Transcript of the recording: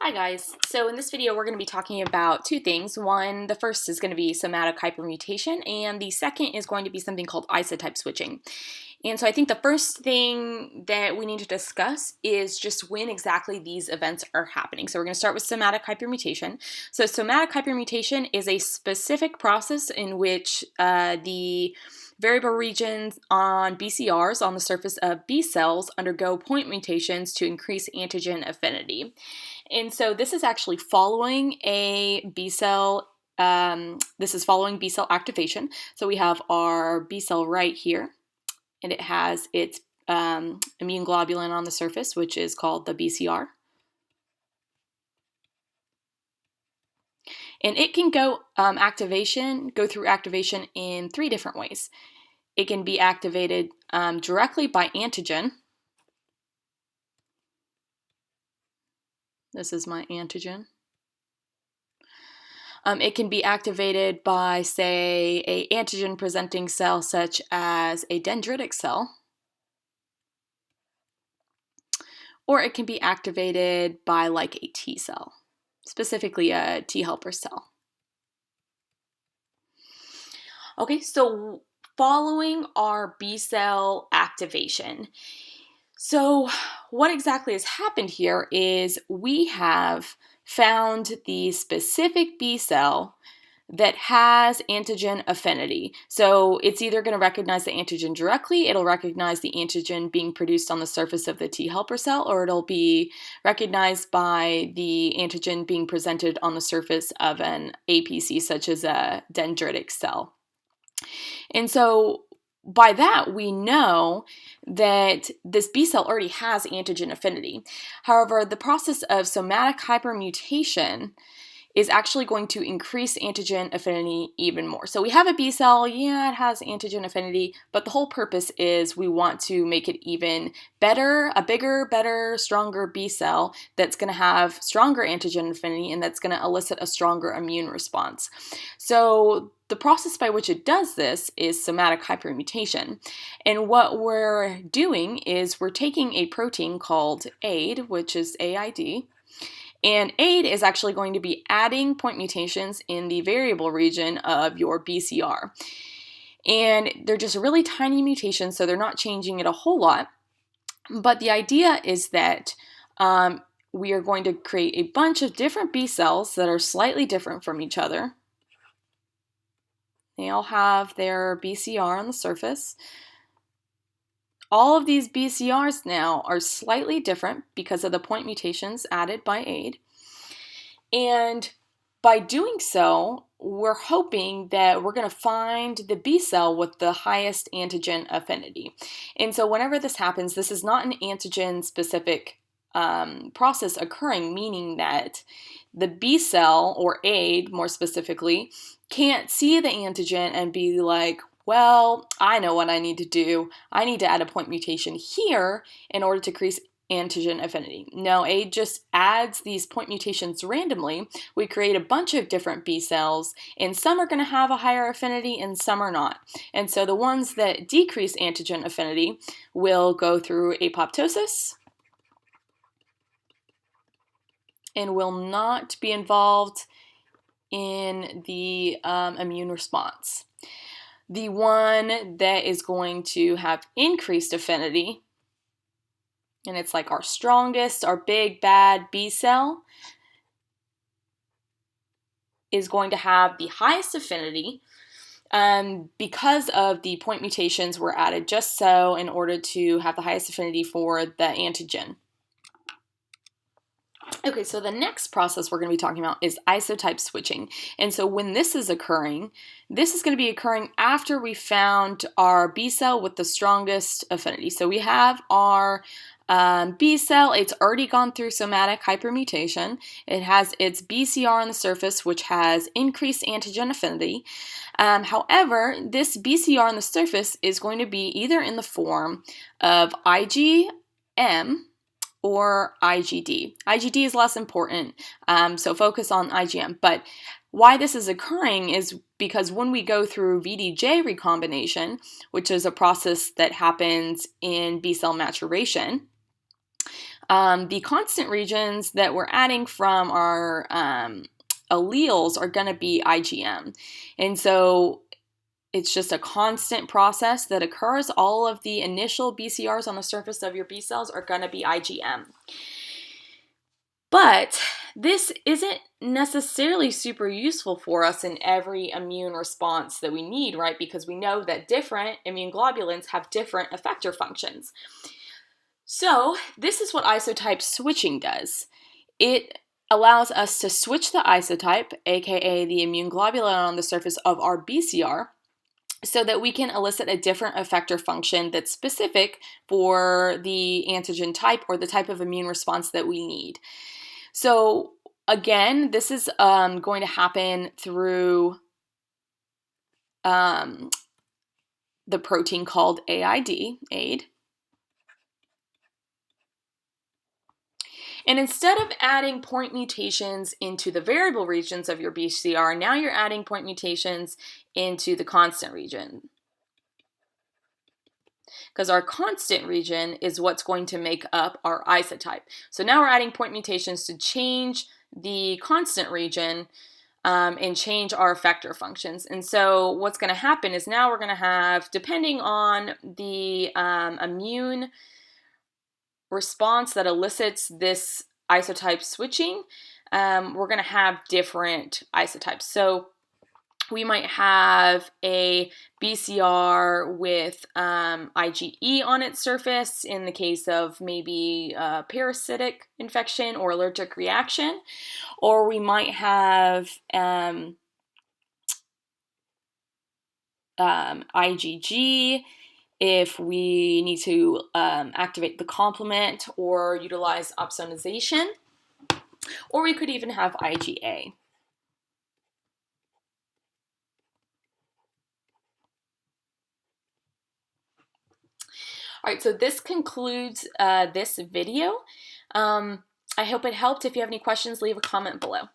Hi guys, so in this video we're going to be talking about two things. The first is going to be somatic hypermutation, and the second is going to be something called isotype switching. And so I think the first thing that we need to discuss is just when exactly these events are happening. So we're going to start with somatic hypermutation. So somatic hypermutation is a specific process in which the variable regions on BCRs on the surface of B cells undergo point mutations to increase antigen affinity. And so this is actually following a B cell. This is following B cell activation. So we have our B cell right here, and it has its immune globulin on the surface, which is called the BCR. And it can go through activation in three different ways. It can be activated directly by antigen. This is my antigen. It can be activated by, say, a antigen-presenting cell such as a dendritic cell. Or it can be activated by like a T cell, specifically a T helper cell. Okay, so following our B cell activation, so what exactly has happened here is we have found the specific B cell that has antigen affinity. So it's either going to recognize the antigen directly, it'll recognize the antigen being produced on the surface of the T helper cell, or it'll be recognized by the antigen being presented on the surface of an APC, such as a dendritic cell. And so by that, we know that this B cell already has antigen affinity. However, the process of somatic hypermutation is actually going to increase antigen affinity even more. So we have a B cell, yeah, it has antigen affinity, but the whole purpose is we want to make it even better, a bigger, better, stronger B cell that's going to have stronger antigen affinity and that's going to elicit a stronger immune response. So the process by which it does this is somatic hypermutation. And what we're doing is we're taking a protein called AID, which is AID, and AID is actually going to be adding point mutations in the variable region of your BCR. And they're just really tiny mutations, so they're not changing it a whole lot. But the idea is that we are going to create a bunch of different B cells that are slightly different from each other. They all have their BCR on the surface. All of these BCRs now are slightly different because of the point mutations added by AID. And by doing so, we're hoping that we're going to find the B cell with the highest antigen affinity. And so whenever this happens, this is not an antigen-specific process occurring, meaning that the B cell, or AID more specifically, can't see the antigen and be like, well, I know what I need to do. I need to add a point mutation here in order to increase antigen affinity. No, AID just adds these point mutations randomly. We create a bunch of different B cells, and some are going to have a higher affinity and some are not. And so the ones that decrease antigen affinity will go through apoptosis and will not be involved in the immune response. The one that is going to have increased affinity, and it's like our strongest, our big bad B cell, is going to have the highest affinity because of the point mutations were added just so in order to have the highest affinity for the antigen. Okay, so the next process we're going to be talking about is isotype switching. And so when this is occurring, this is going to be occurring after we found our B cell with the strongest affinity. So we have our B cell, it's already gone through somatic hypermutation. It has its BCR on the surface, which has increased antigen affinity. However, this BCR on the surface is going to be either in the form of IgM or IgD. IgD is less important, so focus on IgM. But why this is occurring is because when we go through VDJ recombination, which is a process that happens in B cell maturation, The constant regions that we're adding from our alleles are going to be IgM. And so it's just a constant process that occurs. All of the initial BCRs on the surface of your B cells are going to be IgM. But this isn't necessarily super useful for us in every immune response that we need, right? Because we know that different immune globulins have different effector functions. So this is what isotype switching does. It allows us to switch the isotype, aka the immune globulin on the surface of our BCR, so that we can elicit a different effector function that's specific for the antigen type or the type of immune response that we need. So again, this is going to happen through the protein called AID. And instead of adding point mutations into the variable regions of your BCR, now you're adding point mutations into the constant region. Because our constant region is what's going to make up our isotype. So now we're adding point mutations to change the constant region and change our effector functions. And so what's going to happen is now we're going to have, depending on the immune response that elicits this isotype switching, we're going to have different isotypes. So we might have a BCR with IgE on its surface in the case of maybe a parasitic infection or allergic reaction, or we might have IgG if we need to activate the complement or utilize opsonization, or we could even have IgA. All right, so this concludes this video. I hope it helped. If you have any questions, leave a comment below.